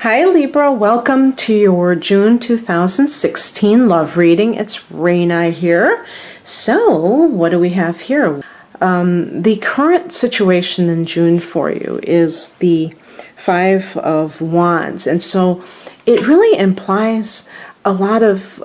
Hi Libra, welcome to your June 2016 love reading. It's Raina here. So, what do we have here? The current situation in June for you is the Five of Wands. And so it really implies a lot of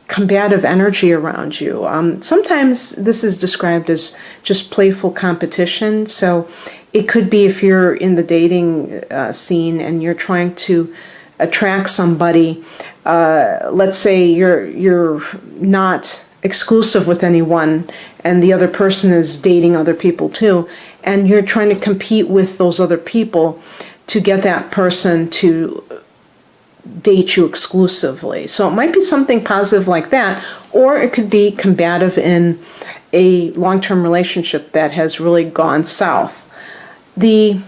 combative energy around you. Sometimes this is described as just playful competition. So it could be if you're in the dating scene and you're trying to attract somebody. Let's say you're not exclusive with anyone, and the other person is dating other people too, and you're trying to compete with those other people to get that person to date you exclusively. So it might be something positive like that, or it could be combative in a long-term relationship that has really gone south. The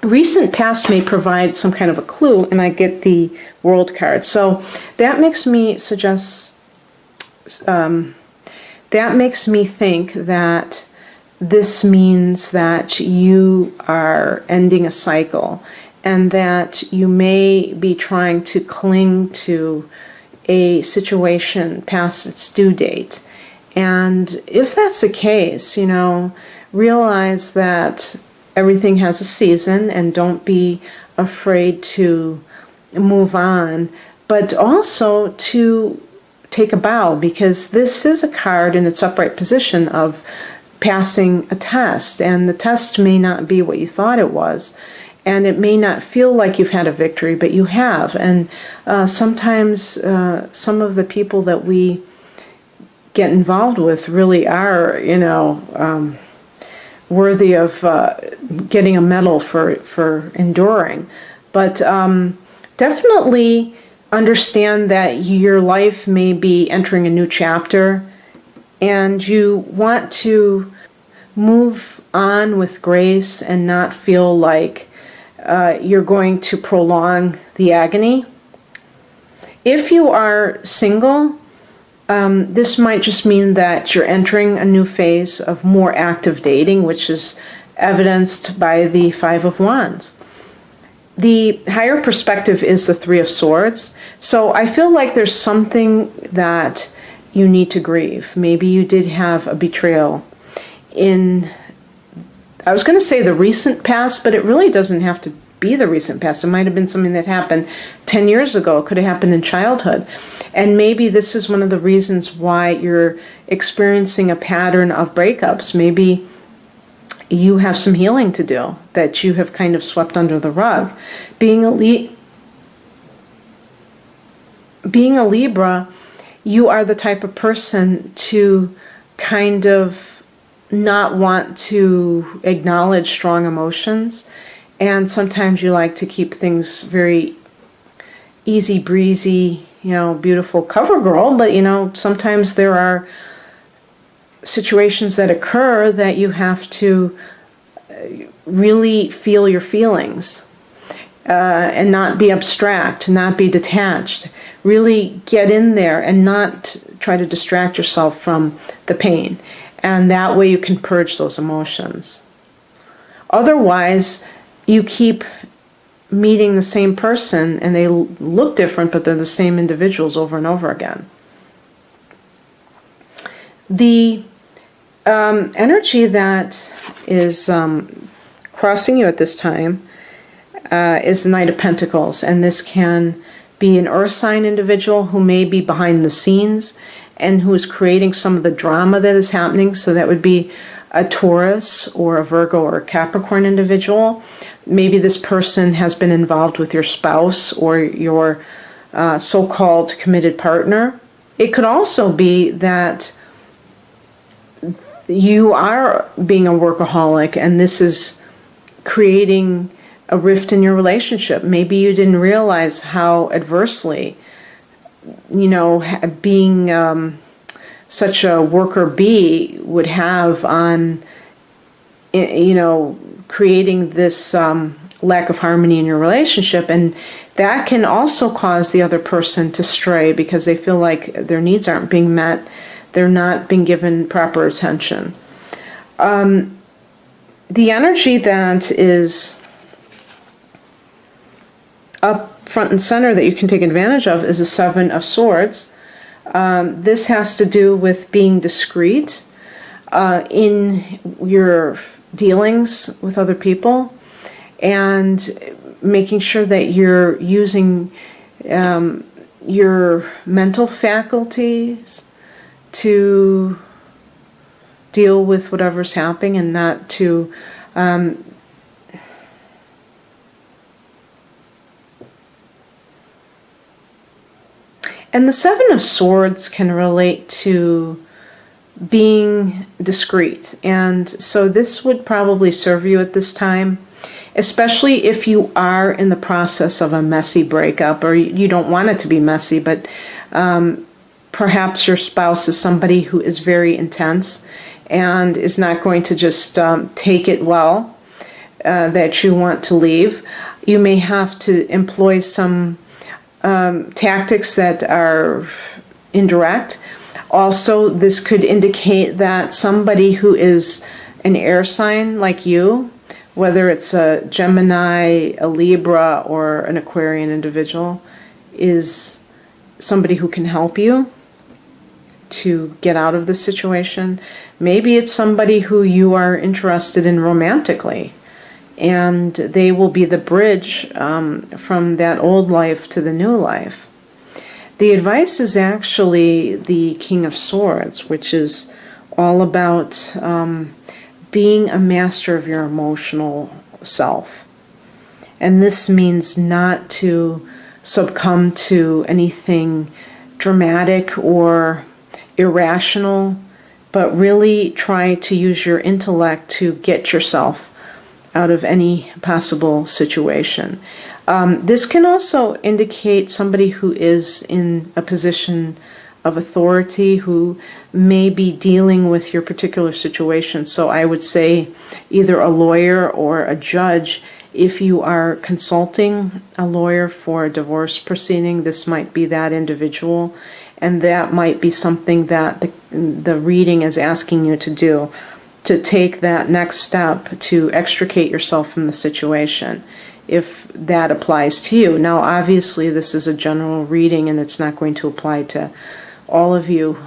recent past may provide some kind of a clue, and I get the World card. So that makes me think that this means that you are ending a cycle, and that you may be trying to cling to a situation past its due date. And if that's the case, realize that everything has a season, and don't be afraid to move on, but also to take a bow, because this is a card in its upright position of passing a test, and the test may not be what you thought it was, and it may not feel like you've had a victory, but you have. And sometimes some of the people that we get involved with really are, worthy of getting a medal for enduring. But definitely understand that your life may be entering a new chapter, and you want to move on with grace and not feel like you're going to prolong the agony. If you are single, this might just mean that you're entering a new phase of more active dating, which is evidenced by the Five of Wands. The higher perspective is the Three of Swords. So I feel like there's something that you need to grieve. Maybe you did have a betrayal in, I was going to say the recent past, but it really doesn't have to be the recent past. It might have been something that happened 10 years ago. It could have happened in childhood. And maybe this is one of the reasons why you're experiencing a pattern of breakups. Maybe you have some healing to do that you have kind of swept under the rug. Being a Libra, you are the type of person to kind of not want to acknowledge strong emotions. And sometimes you like to keep things very easy breezy, beautiful cover girl. But, sometimes there are situations that occur that you have to really feel your feelings and not be abstract, not be detached. Really get in there and not try to distract yourself from the pain. And that way you can purge those emotions. Otherwise, you keep meeting the same person, and they look different, but they're the same individuals over and over again. The energy that is crossing you at this time is the Knight of Pentacles, and this can be an earth sign individual who may be behind the scenes and who is creating some of the drama that is happening. So that would be a Taurus or a Virgo or a Capricorn individual. Maybe this person has been involved with your spouse or your so-called committed partner. It could also be that you are being a workaholic, and this is creating a rift in your relationship. Maybe you didn't realize how adversely, being such a worker bee would have on, creating this lack of harmony in your relationship. And that can also cause the other person to stray because they feel like their needs aren't being met. They're not being given proper attention. The energy that is up front and center that you can take advantage of is the Seven of Swords. This has to do with being discreet in your dealings with other people, and making sure that you're using your mental faculties to deal with whatever's happening, and not to and the Seven of Swords can relate to being discreet, and so this would probably serve you at this time, especially if you are in the process of a messy breakup, or you don't want it to be messy, but perhaps your spouse is somebody who is very intense and is not going to just take it well, that you want to leave. You may have to employ some tactics that are indirect. Also, this could indicate that somebody who is an air sign like you, whether it's a Gemini, a Libra, or an Aquarian individual, is somebody who can help you to get out of the situation. Maybe it's somebody who you are interested in romantically, and they will be the bridge from that old life to the new life. The advice is actually the King of Swords, which is all about being a master of your emotional self. And this means not to succumb to anything dramatic or irrational, but really try to use your intellect to get yourself out of any possible situation. This can also indicate somebody who is in a position of authority, who may be dealing with your particular situation. So I would say either a lawyer or a judge. If you are consulting a lawyer for a divorce proceeding, this might be that individual, and that might be something that the reading is asking you to do, to take that next step to extricate yourself from the situation, if that applies to you. Now, obviously, this is a general reading, and it's not going to apply to all of you.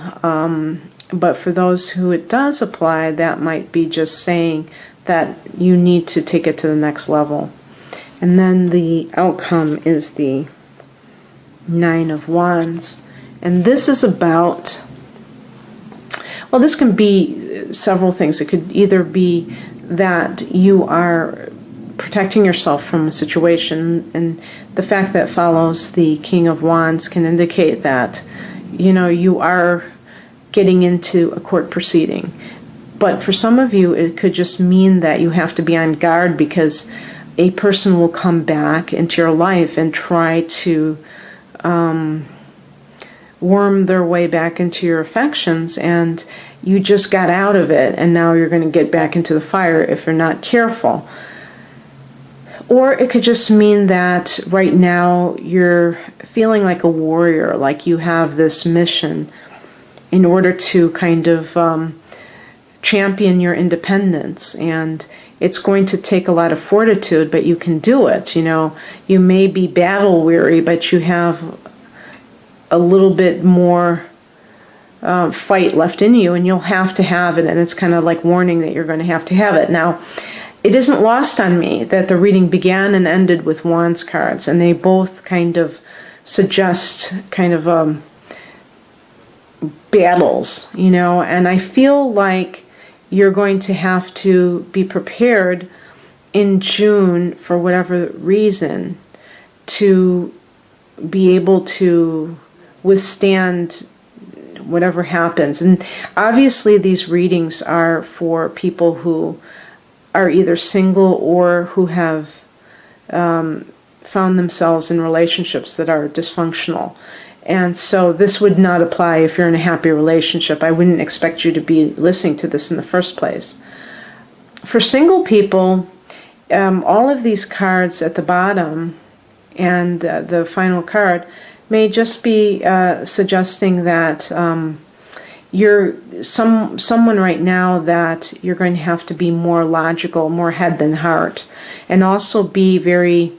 But for those who it does apply, that might be just saying that you need to take it to the next level. And then the outcome is the Nine of Wands. And this is about, well, this can be several things. It could either be that you are protecting yourself from a situation, and the fact that follows the King of Wands can indicate that, you know, you are getting into a court proceeding. But for some of you, it could just mean that you have to be on guard, because a person will come back into your life and try to worm their way back into your affections, and you just got out of it, and now you're going to get back into the fire if you're not careful. Or it could just mean that right now you're feeling like a warrior, like you have this mission in order to kind of champion your independence. And it's going to take a lot of fortitude, but you can do it. You know, you may be battle weary, but you have a little bit more fight left in you, and you'll have to have it. And it's kind of like warning that you're going to have it. Now, it isn't lost on me that the reading began and ended with Wands cards, and they both kind of suggest kind of battles, you know, and I feel like you're going to have to be prepared in June, for whatever reason, to be able to withstand whatever happens. And obviously these readings are for people who are either single or who have found themselves in relationships that are dysfunctional. And so this would not apply if you're in a happy relationship. I wouldn't expect you to be listening to this in the first place. For single people, all of these cards at the bottom and the final card may just be suggesting that you're someone right now that you're going to have to be more logical, more head than heart, and also be very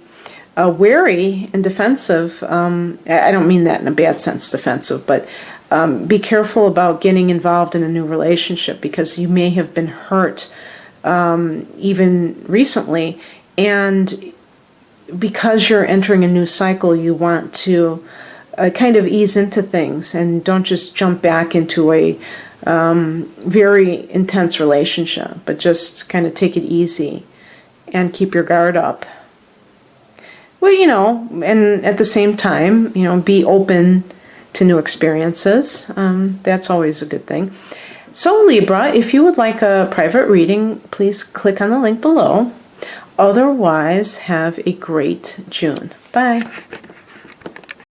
wary and defensive. I don't mean that in a bad sense, defensive, but be careful about getting involved in a new relationship because you may have been hurt even recently. And because you're entering a new cycle, you want to kind of ease into things and don't just jump back into a very intense relationship, but just kind of take it easy and keep your guard up. Well, and at the same time, be open to new experiences. That's always a good thing. So Libra, if you would like a private reading, please click on the link below. Otherwise, have a great June. Bye.